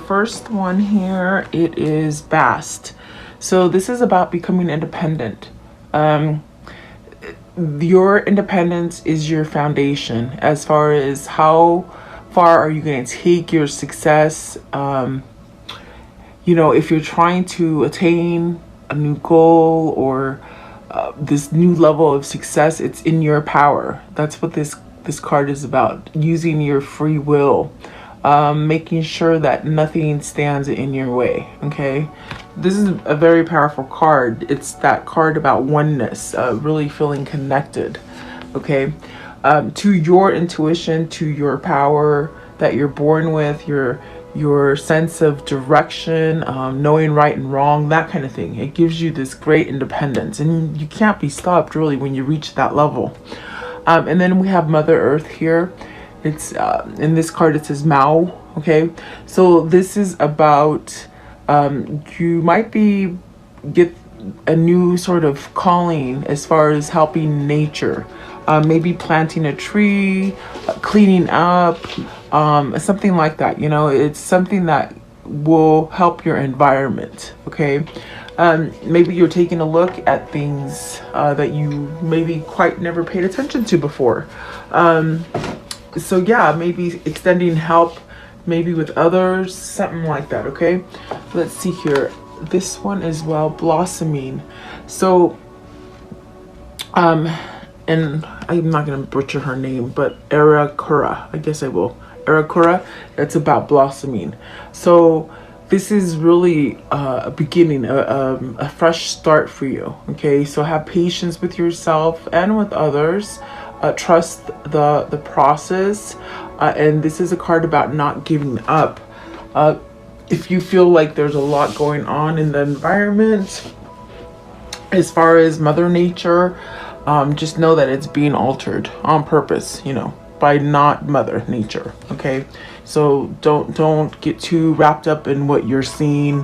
first one here, it is Bast. So this is about becoming independent. Your independence is your foundation as far as how far are you going to take your success. You know, if you're trying to attain a new goal or this new level of success, it's in your power. That's what this card is about, using your free will, making sure that nothing stands in your way. Okay, this is a very powerful card. It's that card about oneness, really feeling connected. Okay, to your intuition, to your power that you're born with, your sense of direction, knowing right and wrong, that kind of thing. It gives you this great independence, and you can't be stopped really when you reach that level. And then we have Mother Earth here. It's in this card it says Mao. Okay, so this is about you might get a new sort of calling as far as helping nature, maybe planting a tree, cleaning up, something like that. You know, it's something that will help your environment. Okay, maybe you're taking a look at things that you maybe quite never paid attention to before. So yeah, maybe extending help, maybe with others, something like that. Okay, let's see here. This one as well, blossoming. So and I'm not gonna butcher her name, but Arakura, I guess I will. Arakura, it's about blossoming. So this is really a beginning, a fresh start for you. Okay, so have patience with yourself and with others. Trust the process, and this is a card about not giving up. If you feel like there's a lot going on in the environment as far as Mother Nature, just know that it's being altered on purpose, you know, by not Mother Nature. Okay, so don't get too wrapped up in what you're seeing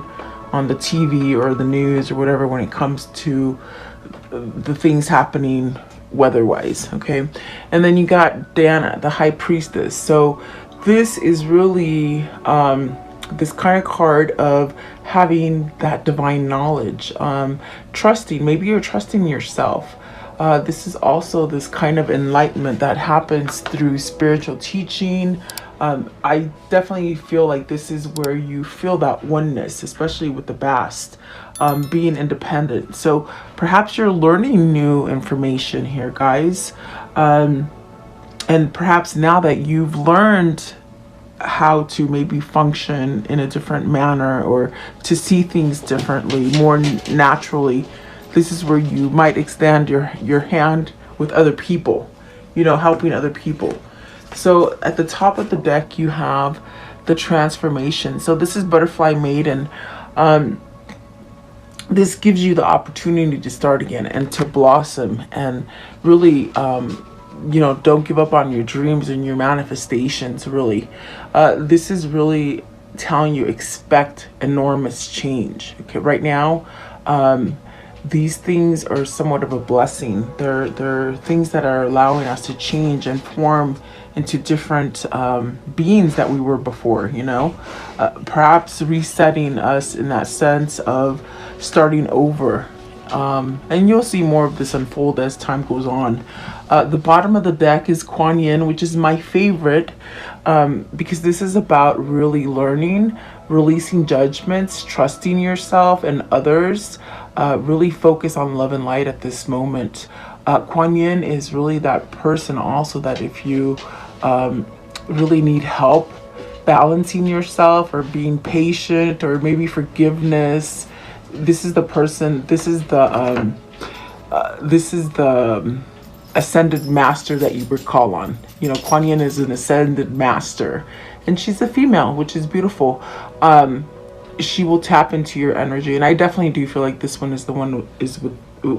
on the TV or the news or whatever when it comes to the things happening weather-wise. Okay, and then you got Dana, the High Priestess. So this is really this kind of card of having that divine knowledge, trusting. Maybe you're trusting yourself. This is also this kind of enlightenment that happens through spiritual teaching. I definitely feel like this is where you feel that oneness, especially with the Bast, being independent. So perhaps you're learning new information here, guys. And perhaps now that you've learned how to maybe function in a different manner or to see things differently, more naturally, this is where you might extend your hand with other people, you know, helping other people. So at the top of the deck, you have the transformation. So this is Butterfly Maiden. This gives you the opportunity to start again and to blossom and really, you know, don't give up on your dreams and your manifestations, really. This is really telling you expect enormous change. Okay, right now, these things are somewhat of a blessing. They're things that are allowing us to change and form into different beings that we were before, you know. Perhaps resetting us in that sense of starting over. And you'll see more of this unfold as time goes on. The bottom of the deck is Kuan Yin, which is my favorite, because this is about really learning, releasing judgments, trusting yourself and others. Really focus on love and light at this moment. Kuan Yin is really that person also that if you really need help balancing yourself or being patient or maybe forgiveness, this is the person, this is the ascended master that you would call on. You know, Kuan Yin is an ascended master, and she's a female, which is beautiful. She will tap into your energy, and I definitely do feel like this one is the one who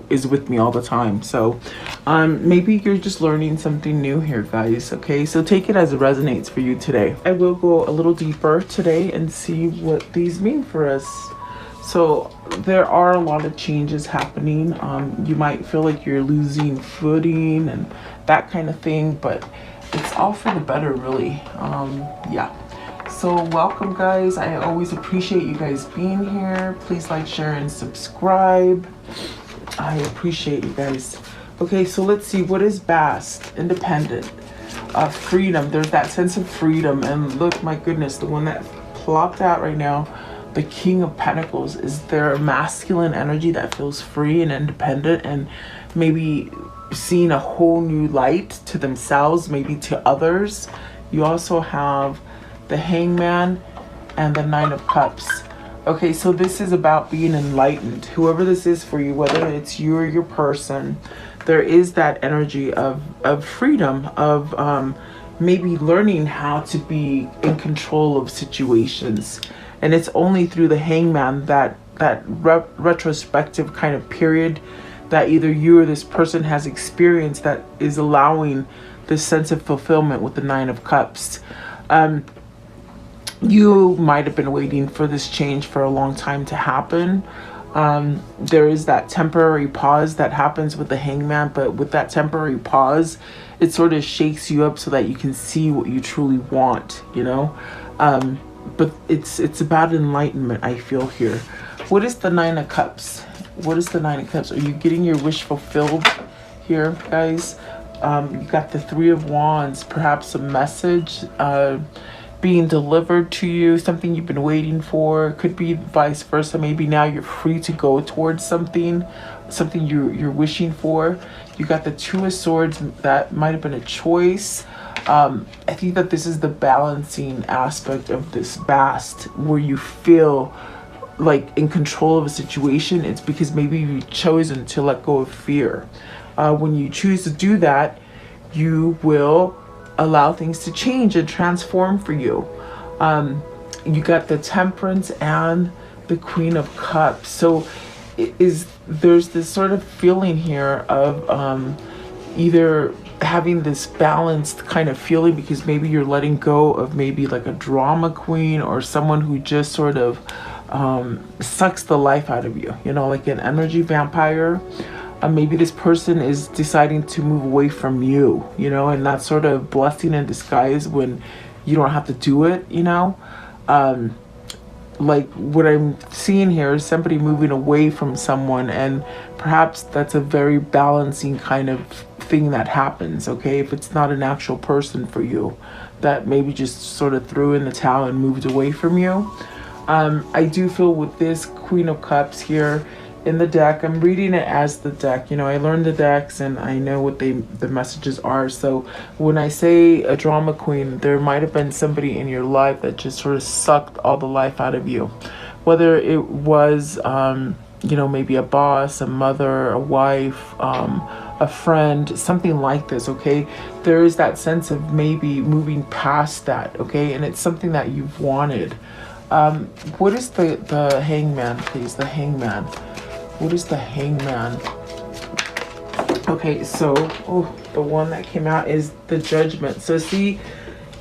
is with me all the time. So maybe you're just learning something new here, guys. Okay, so take it as it resonates for you today. I will go a little deeper today and see what these mean for us. So there are a lot of changes happening. You might feel like you're losing footing and that kind of thing, but it's all for the better, really. Yeah. So So welcome, guys. I always appreciate you guys being here. Please like, share, and subscribe. I appreciate you guys. Okay, so let's see. What is Bast? Independent. Freedom. There's that sense of freedom. And look, my goodness, the one that plopped out right now, the King of Pentacles, is there a masculine energy that feels free and independent and maybe seeing a whole new light to themselves, maybe to others. You also have the Hangman and the Nine of Cups. Okay, so this is about being enlightened. Whoever this is for you, whether it's you or your person, there is that energy of freedom, of maybe learning how to be in control of situations. And it's only through the Hangman, that retrospective kind of period that either you or this person has experienced, that is allowing this sense of fulfillment with the Nine of Cups. You might have been waiting for this change for a long time to happen. There is that temporary pause that happens with the Hangman, but with that temporary pause, it sort of shakes you up so that you can see what you truly want, you know? But it's about enlightenment, I feel here. What is the Nine of Cups? What is the Nine of Cups? Are you getting your wish fulfilled here, guys? You got the Three of Wands, perhaps a message being delivered to you, something you've been waiting for. Could be vice versa. Maybe now you're free to go towards something you're wishing for. You got the Two of Swords. That might have been a choice. I think that this is the balancing aspect of this Bast, where you feel like in control of a situation. It's because maybe you've chosen to let go of fear. When you choose to do that, you will allow things to change and transform for you. You got the Temperance and the Queen of Cups. So there's this sort of feeling here of either having this balanced kind of feeling, because maybe you're letting go of maybe like a drama queen or someone who just sort of sucks the life out of you, you know, like an energy vampire. Maybe this person is deciding to move away from you, you know, and that's sort of blessing in disguise when you don't have to do it, you know. Like what I'm seeing here is somebody moving away from someone, and perhaps that's a very balancing kind of thing that happens, okay? If it's not an actual person for you that maybe just sort of threw in the towel and moved away from you. I do feel with this Queen of Cups here in the deck, I'm reading it as the deck. You know, I learned the decks and I know what the messages are. So when I say a drama queen, there might have been somebody in your life that just sort of sucked all the life out of you. Whether it was, you know, maybe a boss, a mother, a wife, a friend, something like this, okay? There is that sense of maybe moving past that, okay? And it's something that you've wanted. What is the Hangman, please? The Hangman. What is the Hangman? Okay, so the one that came out is the Judgment. So see,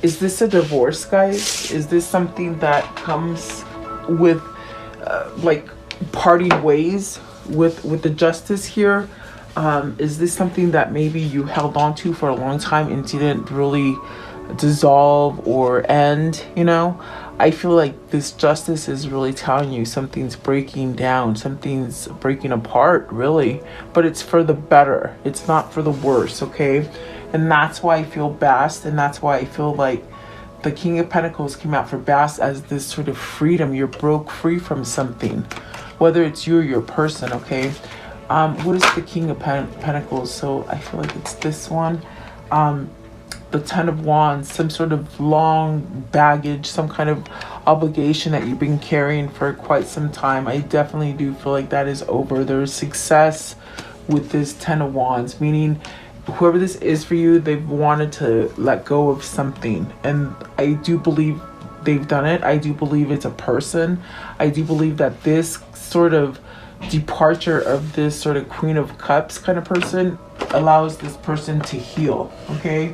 is this a divorce, guys? Is this something that comes with like parting ways with the Justice here? Is this something that maybe you held on to for a long time and didn't really dissolve or end, you know? I feel like this Justice is really telling you something's breaking down, something's breaking apart, really, but it's for the better. It's not for the worse, okay? And that's why I feel Bast, and that's why I feel like the King of Pentacles came out for Bast as this sort of freedom. You're broke free from something, whether it's you or your person, okay? What is the King of Pentacles? So I feel like it's this one. The Ten of Wands, some sort of long baggage, some kind of obligation that you've been carrying for quite some time. I definitely do feel like that is over. There's success with this Ten of Wands, meaning whoever this is for you, they've wanted to let go of something. And I do believe they've done it. I do believe it's a person. I do believe that this sort of departure of this sort of Queen of Cups kind of person allows this person to heal, okay?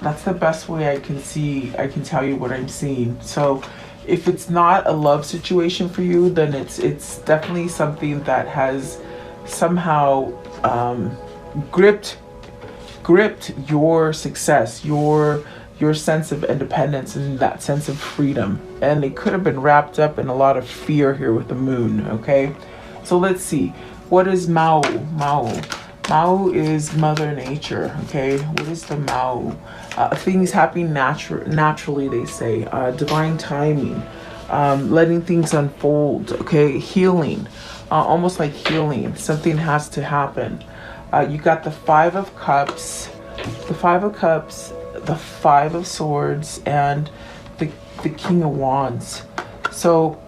That's the best way I can tell you what I'm seeing. So if it's not a love situation for you, then it's definitely something that has somehow gripped your success, your your sense of independence and that sense of freedom. And it could have been wrapped up in a lot of fear here with the moon, okay? So let's see. What is Mao? Mao is Mother Nature, okay? What is the Mao? Things happen naturally, they say. Divine timing. Letting things unfold, okay? Healing. Almost like healing. Something has to happen. You got the Five of Cups, the Five of Cups, the Five of Swords, and the King of Wands. So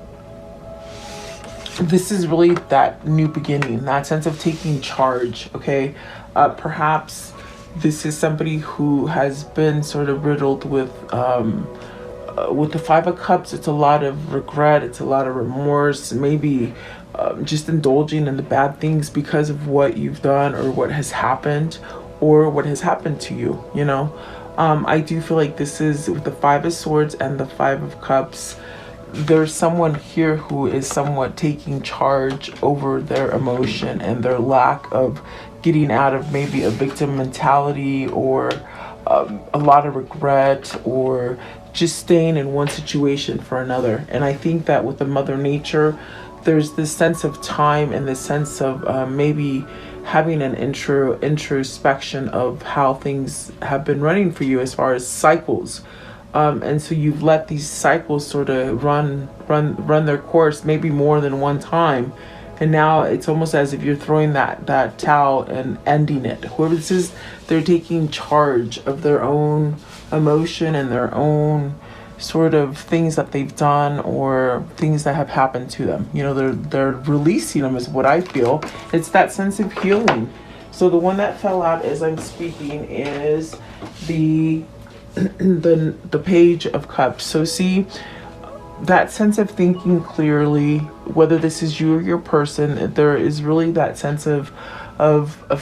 this is really that new beginning, that sense of taking charge, okay? Perhaps this is somebody who has been sort of riddled with the Five of Cups. It's a lot of regret, it's a lot of remorse, maybe just indulging in the bad things because of what you've done or what has happened or what has happened to you, you know? I do feel like this is with the Five of Swords and the Five of Cups. There's someone here who is somewhat taking charge over their emotion and their lack of getting out of maybe a victim mentality or a lot of regret or just staying in one situation for another. And I think that with the Mother Nature, there's this sense of time and this sense of maybe having an introspection of how things have been running for you as far as cycles. And so you've let these cycles sort of run their course, maybe more than one time. And now it's almost as if you're throwing that towel and ending it. Whoever this is, they're taking charge of their own emotion and their own sort of things that they've done or things that have happened to them. You know, they're releasing them is what I feel. It's that sense of healing. So the one that fell out as I'm speaking is the Page of Cups. So see, that sense of thinking clearly, whether this is you or your person, there is really that sense of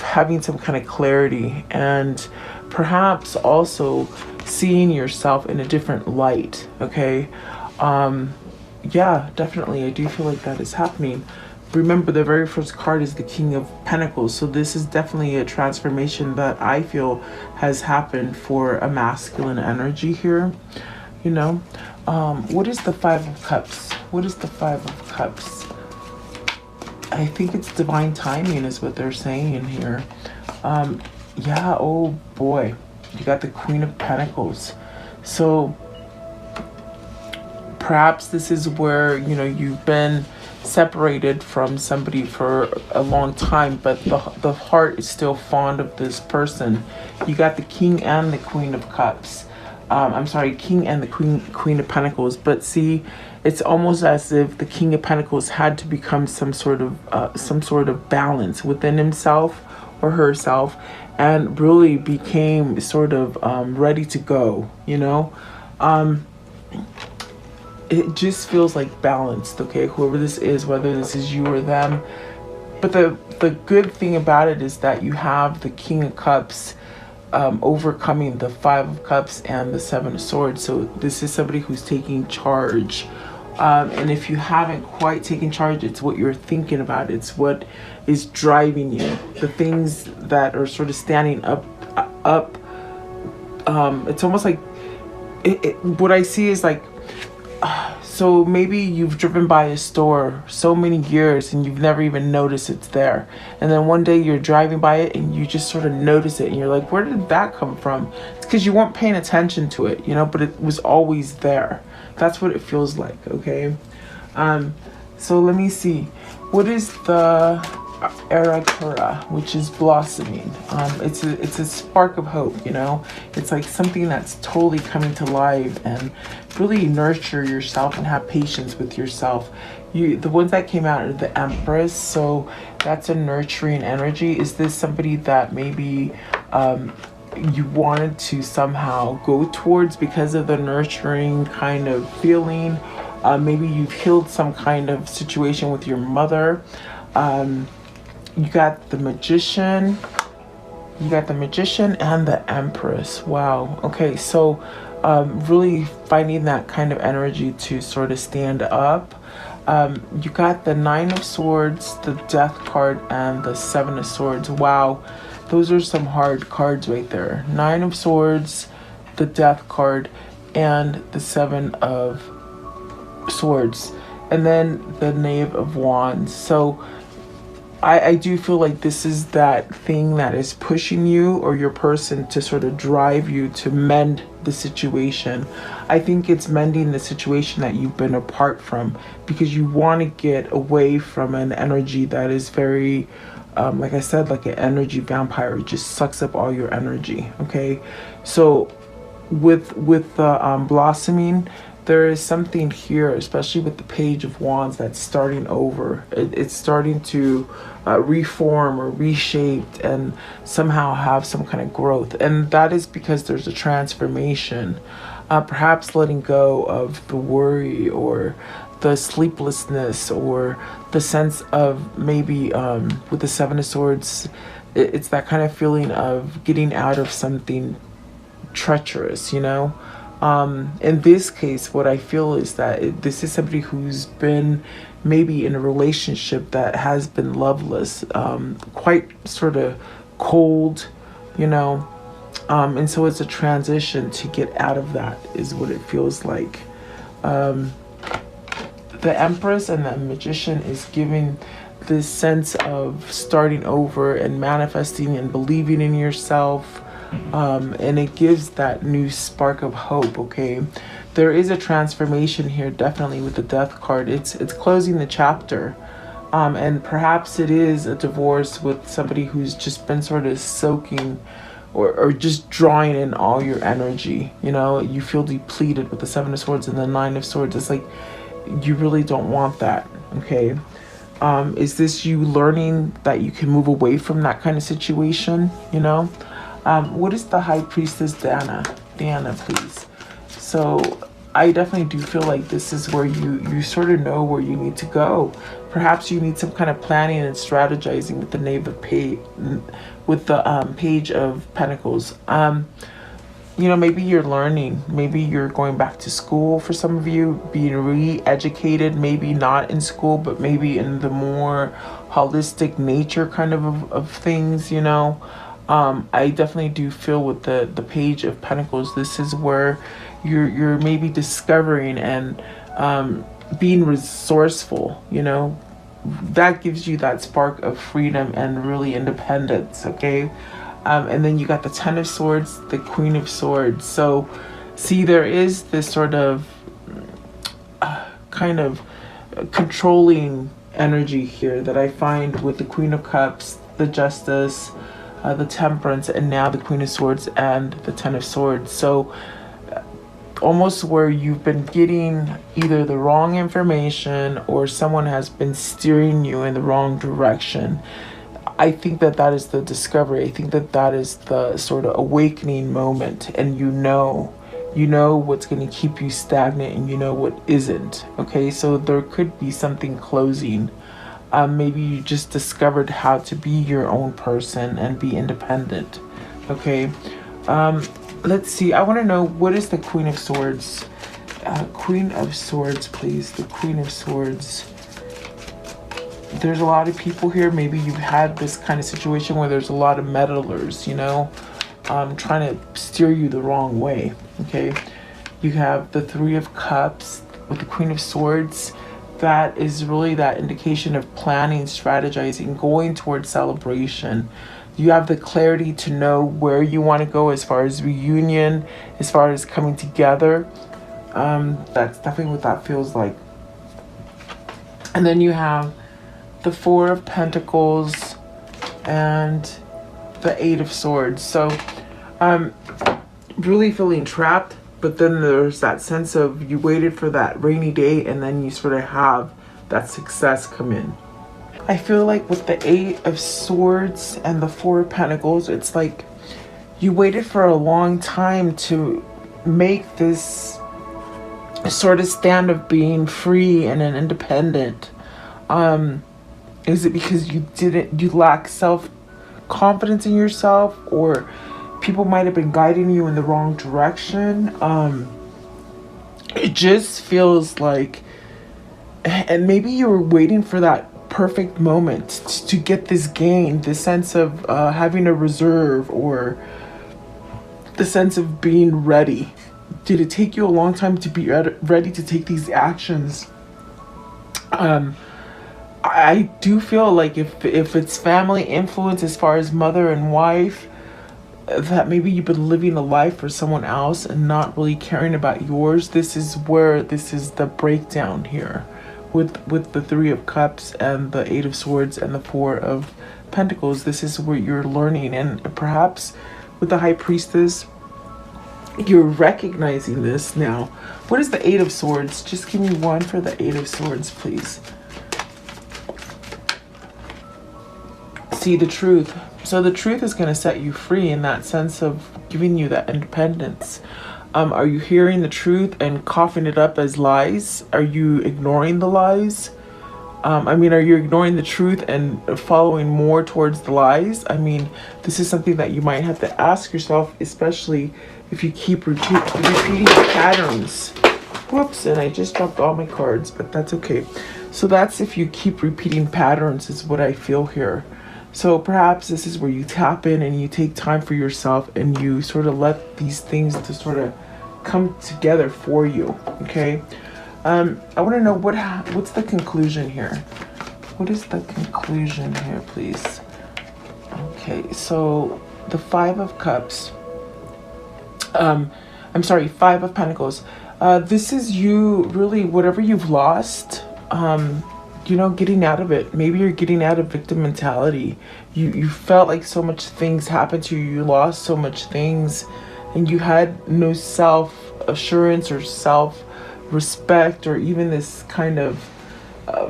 having some kind of clarity and perhaps also seeing yourself in a different light, okay? Yeah, definitely. I do feel like that is happening. Remember, the very first card is the King of Pentacles. So this is definitely a transformation that I feel has happened for a masculine energy here, you know? What is the Five of Cups? What is the Five of Cups? I think it's divine timing is what they're saying in here. Yeah, oh boy. You got the Queen of Pentacles. So perhaps this is where, you know, you've been separated from somebody for a long time, but the heart is still fond of this person. You got the King and the Queen of Cups. I'm sorry, King and the Queen of Pentacles. But see, it's almost as if the King of Pentacles had to become some sort of balance within himself or herself, and really became sort of ready to go, you know? It just feels like balanced, okay? Whoever this is, whether this is you or them. But the good thing about it is that you have the King of Cups overcoming the Five of Cups and the Seven of Swords. So this is somebody who's taking charge. And if you haven't quite taken charge, it's what you're thinking about. It's what is driving you. The things that are sort of standing up. It's almost like, what I see is like, so maybe you've driven by a store so many years and you've never even noticed it's there. And then one day you're driving by it and you just sort of notice it and you're like, where did that come from? It's because you weren't paying attention to it, you know, but it was always there. That's what it feels like, okay? So let me see. What is the Arakura, which is blossoming? It's a spark of hope, you know? It's like something that's totally coming to life, and really nurture yourself and have patience with yourself. The ones that came out are the Empress, so that's a nurturing energy. Is this somebody that maybe you wanted to somehow go towards because of the nurturing kind of feeling? Maybe you've healed some kind of situation with your mother. You got the Magician. You got the Magician and the Empress. Wow. Okay, so really finding that kind of energy to sort of stand up. You got the Nine of Swords, the Death card, and the Seven of Swords. Wow. Those are some hard cards right there. Nine of Swords, the Death card and the Seven of Swords, and then the Knave of Wands. So I do feel like this is that thing that is pushing you or your person to sort of drive you to mend the situation. I think it's mending the situation that you've been apart from, because you want to get away from an energy that is very, like I said, like an energy vampire. It just sucks up all your energy. Okay, so with the blossoming, there is something here, especially with the Page of Wands, that's starting over. It's starting to reform or reshape and somehow have some kind of growth. And that is because there's a transformation. Perhaps letting go of the worry or the sleeplessness or the sense of maybe with the Seven of Swords, it's that kind of feeling of getting out of something treacherous, you know? In this case, what I feel is that this is somebody who's been maybe in a relationship that has been loveless, quite sort of cold, you know, and so it's a transition to get out of that is what it feels like. The Empress and the Magician is giving this sense of starting over and manifesting and believing in yourself. And it gives that new spark of hope. Okay, there is a transformation here, definitely, with the Death card. It's closing the chapter, and perhaps it is a divorce with somebody who's just been sort of soaking or just drawing in all your energy. You know, you feel depleted with the Seven of Swords and the Nine of Swords. It's like you really don't want that. Okay, is this you learning that you can move away from that kind of situation? You know. What is the High Priestess Diana, please? So I definitely do feel like this is where you sort of know where you need to go. Perhaps you need some kind of planning and strategizing with the Knave of with the Page of Pentacles. You know, maybe you're learning. Maybe you're going back to school for some of you, being re-educated. Maybe not in school, but maybe in the more holistic nature kind of things. You know. I definitely do feel with the Page of Pentacles, this is where you're maybe discovering and being resourceful, you know. That gives you that spark of freedom and really independence, okay? And then you got the Ten of Swords, the Queen of Swords. So, see, there is this sort of kind of controlling energy here that I find with the Queen of Cups, the Justice, the Temperance, and now the Queen of Swords and the Ten of Swords. So almost where you've been getting either the wrong information or someone has been steering you in the wrong direction. I think that is the discovery. I think that is the sort of awakening moment, and you know what's going to keep you stagnant and you know what isn't. Okay, so there could be something closing. Maybe you just discovered how to be your own person and be independent. Okay. Let's see. I want to know, what is the Queen of Swords? Queen of Swords, please. The Queen of Swords. There's a lot of people here. Maybe you've had this kind of situation where there's a lot of meddlers, you know, trying to steer you the wrong way. Okay. You have the Three of Cups with the Queen of Swords. That is really that indication of planning, strategizing, going towards celebration. You have the clarity to know where you want to go as far as reunion, as far as coming together. That's definitely what that feels like. And then you have the Four of Pentacles and the Eight of Swords. So I'm really feeling trapped. But then there's that sense of you waited for that rainy day and then you sort of have that success come in. I feel like with the Eight of Swords and the Four of Pentacles, it's like you waited for a long time to make this sort of stand of being free and an independent. Is it because you lack self-confidence in yourself, or people might have been guiding you in the wrong direction? It just feels like, and maybe you were waiting for that perfect moment to get this gain, this sense of having a reserve, or the sense of being ready. Did it take you a long time to be ready to take these actions? I do feel like if it's family influence as far as mother and wife, that maybe you've been living a life for someone else and not really caring about yours. This is the breakdown here with the Three of Cups and the Eight of Swords and the Four of Pentacles. This is where you're learning, and perhaps with the High Priestess, you're recognizing this now. What is the Eight of Swords? Just give me one for the Eight of Swords, please. See, the truth. So the truth is going to set you free in that sense of giving you that independence. Are you hearing the truth and coughing it up as lies? Are you ignoring the lies? I mean, are you ignoring the truth and following more towards the lies? I mean, this is something that you might have to ask yourself, especially if you keep repeating patterns. Whoops, and I just dropped all my cards, but that's okay. So that's if you keep repeating patterns is what I feel here. So perhaps this is where you tap in and you take time for yourself and you sort of let these things to sort of come together for you, okay? I want to know what's the conclusion here? What is the conclusion here, please? Okay, so the Five of Cups. I'm sorry, Five of Pentacles. This is you really, whatever you've lost, you know, getting out of it. Maybe you're getting out of victim mentality. You felt like so much things happened to you. You lost so much things and you had no self-assurance or self-respect or even this kind of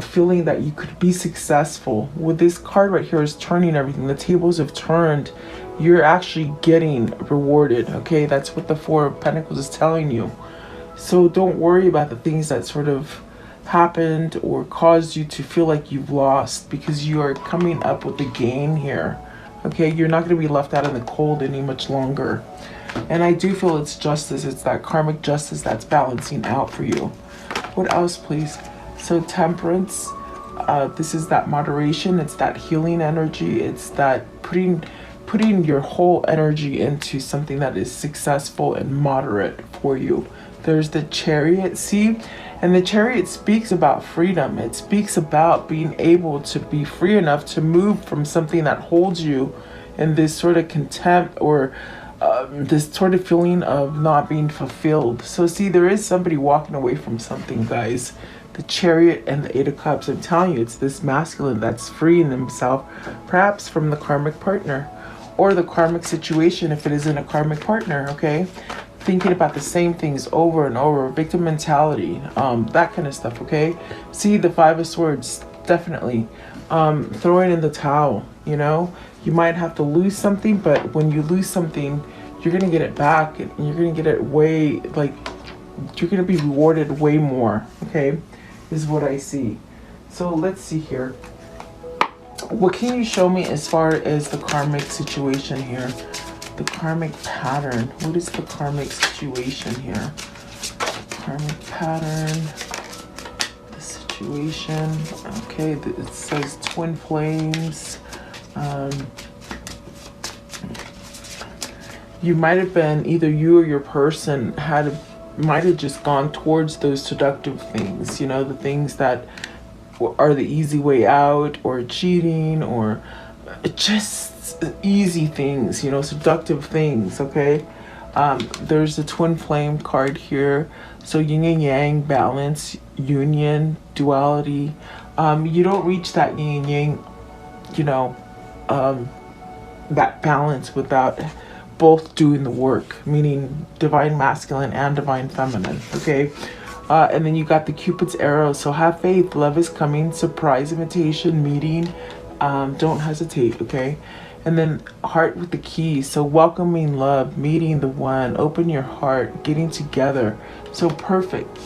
feeling that you could be successful. With this card right here is turning everything. The tables have turned. You're actually getting rewarded, okay? That's what the Four of Pentacles is telling you. So don't worry about the things that sort of happened or caused you to feel like you've lost, because you are coming up with the gain here, okay? You're not going to be left out in the cold any much longer. And I do feel it's justice. It's that karmic justice that's balancing out for you. What else, please? So Temperance, this is that moderation. It's that healing energy. It's that putting your whole energy into something that is successful and moderate for you. There's the Chariot, see? And the Chariot speaks about freedom. It speaks about being able to be free enough to move from something that holds you in this sort of contempt or this sort of feeling of not being fulfilled. So see, there is somebody walking away from something, guys. The Chariot and the Eight of Cups, I'm telling you, it's this masculine that's freeing himself, perhaps from the karmic partner or the karmic situation if it isn't a karmic partner, okay? Thinking about the same things over and over, victim mentality, that kind of stuff, okay? See, the Five of Swords, definitely. Throwing in the towel, you know? You might have to lose something, but when you lose something, you're going to get it back, and you're going to get it way, like, you're going to be rewarded way more, okay? Is what I see. So let's see here. What can you show me as far as the karmic situation here? The karmic pattern. What is the karmic situation here? Karmic pattern. The situation. Okay, it says twin flames. You might have been, either you or your person might have just gone towards those seductive things, you know, the things that are the easy way out, or cheating, or just easy things, you know, seductive things, okay? There's a twin flame card here. So yin and yang, balance, union, duality. You don't reach that yin and yang, you know, that balance without both doing the work, meaning divine masculine and divine feminine, okay? And then you got the Cupid's arrow. So have faith, love is coming, surprise invitation, meeting, don't hesitate, okay? And then heart with the key. So welcoming love, meeting the one, open your heart, getting together. So perfect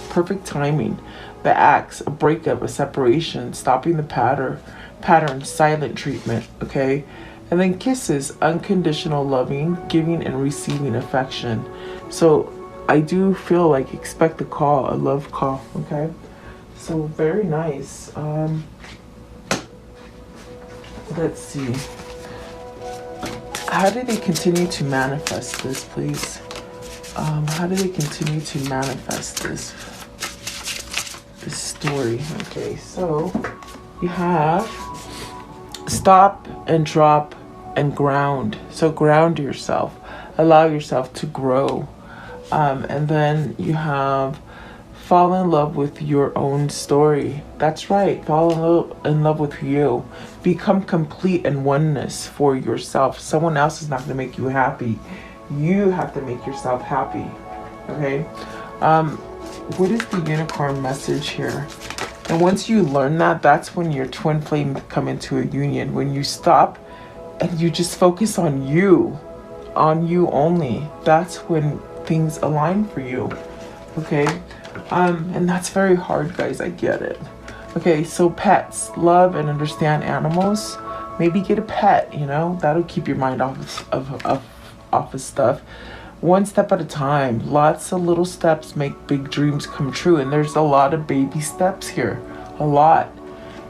timing. The axe, a breakup, a separation, stopping the pattern, silent treatment, okay? And then kisses, unconditional loving, giving and receiving affection. So I do feel like expect a call, a love call, okay? So very nice. Let's see. how do they continue to manifest this, please? How do they continue to manifest this story? Okay, so you have stop and drop and ground. So ground yourself, allow yourself to grow. And then you have fall in love with your own story. That's right, fall in love with you. Become complete and oneness for yourself. Someone else is not going to make you happy. You have to make yourself happy. Okay? What is the unicorn message here? And once you learn that, that's when your twin flame come into a union. When you stop and you just focus on you only, that's when things align for you. Okay? And that's very hard, guys. I get it. Okay, so pets. Love and understand animals. Maybe get a pet, you know? That'll keep your mind off of stuff. One step at a time. Lots of little steps make big dreams come true. And there's a lot of baby steps here. A lot.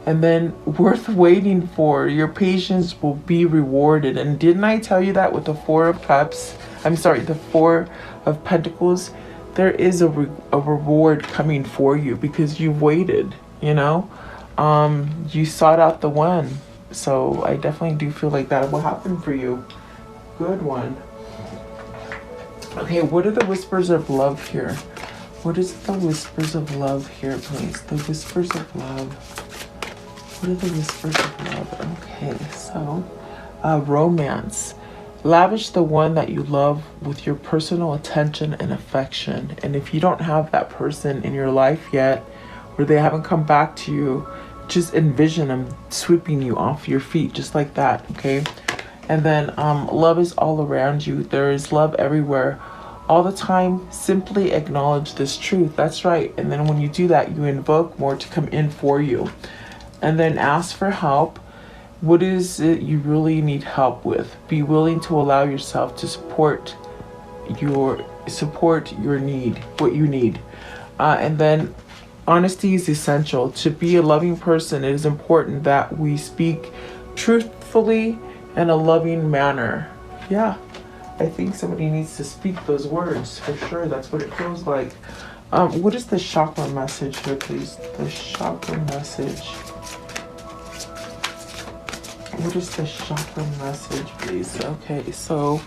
And then worth waiting for. Your patience will be rewarded. And didn't I tell you that with the Four of Cups? I'm sorry, the Four of Pentacles. There is a reward coming for you because you've waited, you know? You sought out the one. So I definitely do feel like that will happen for you. Good one. Okay, what are the whispers of love here? What is the whispers of love here, please? The whispers of love. What are the whispers of love? Okay, so romance. Lavish the one that you love with your personal attention and affection. And if you don't have that person in your life yet, or they haven't come back to you, just envision them sweeping you off your feet just like that, okay? And then love is all around you. There is love everywhere. All the time, simply acknowledge this truth. That's right. And then when you do that, you invoke more to come in for you. And then ask for help. What is it you really need help with? Be willing to allow yourself to support your need, what you need. And then honesty is essential. To be a loving person, it is important that we speak truthfully in a loving manner. Yeah, I think somebody needs to speak those words for sure. That's what it feels like. What is the chakra message here, please? The chakra message. What is the chakra message, please? Okay, so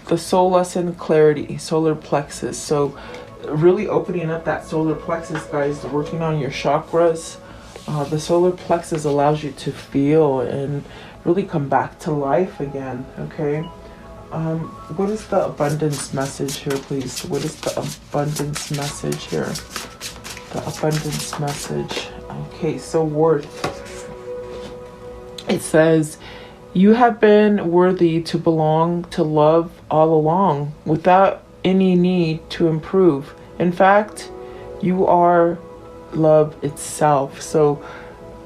the soul lesson, clarity, solar plexus. So really opening up that solar plexus, guys, working on your chakras. The solar plexus allows you to feel and really come back to life again, okay? What is the abundance message here, please? What is the abundance message here? The abundance message. Okay, so worth. It says, you have been worthy to belong to love all along without any need to improve. In fact, you are love itself. So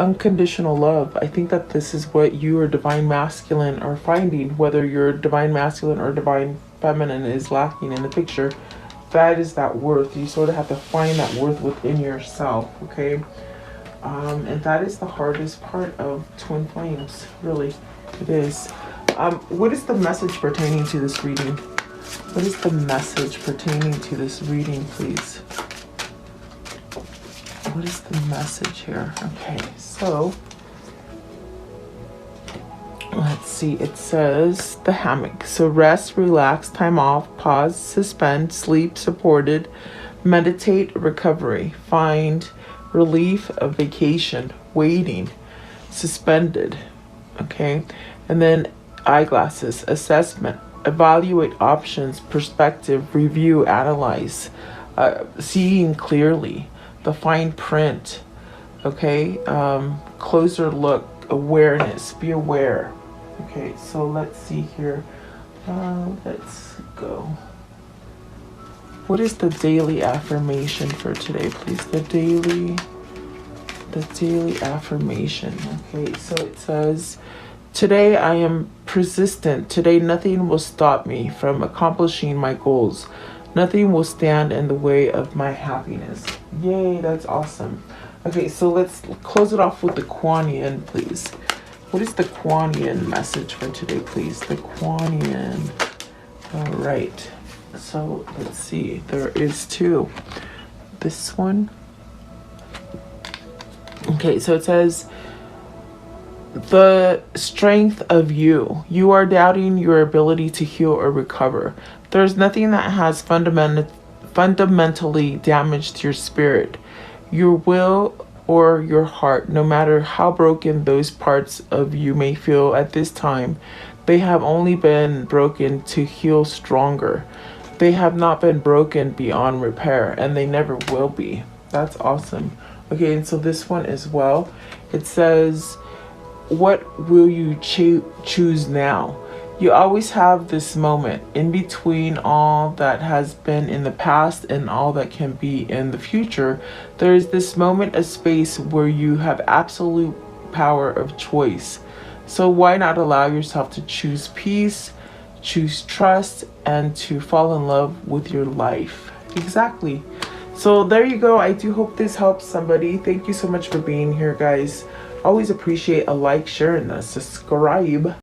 unconditional love. I think that this is what you or divine masculine are finding, whether your divine masculine or divine feminine is lacking in the picture. That is that worth. You sort of have to find that worth within yourself, okay? And that is the hardest part of twin flames, really. It is. What is the message pertaining to this reading? What is the message pertaining to this reading, please? What is the message here? Okay, so let's see. It says the hammock. So rest, relax, time off, pause, suspend, sleep, supported, meditate, recovery, find relief, of vacation, waiting, suspended, okay? And then eyeglasses, assessment, evaluate options, perspective, review, analyze, seeing clearly, the fine print, okay? Closer look, awareness, be aware. Okay, so let's see here. Let's go. What is the daily affirmation for today, please? The daily affirmation. Okay, so it says, today I am persistent. Today nothing will stop me from accomplishing my goals. Nothing will stand in the way of my happiness. Yay, that's awesome. Okay, so let's close it off with the Kuan Yin, please. What is the Kwanian message for today, please? The Kwanian. All right. So let's see. There is two. This one. Okay, so it says, the strength of you. You are doubting your ability to heal or recover. There's nothing that has fundamentally damaged your spirit, your will, or your heart. No matter how broken those parts of you may feel at this time, they have only been broken to heal stronger. They have not been broken beyond repair, and they never will be. That's awesome. Okay, and so this one as well. It says, what will you choose now? You always have this moment in between all that has been in the past and all that can be in the future. There is this moment of space where you have absolute power of choice. So why not allow yourself to choose peace, choose trust, and to fall in love with your life? Exactly. So there you go. I do hope this helps somebody. Thank you so much for being here, guys. Always appreciate a like, share, and a subscribe.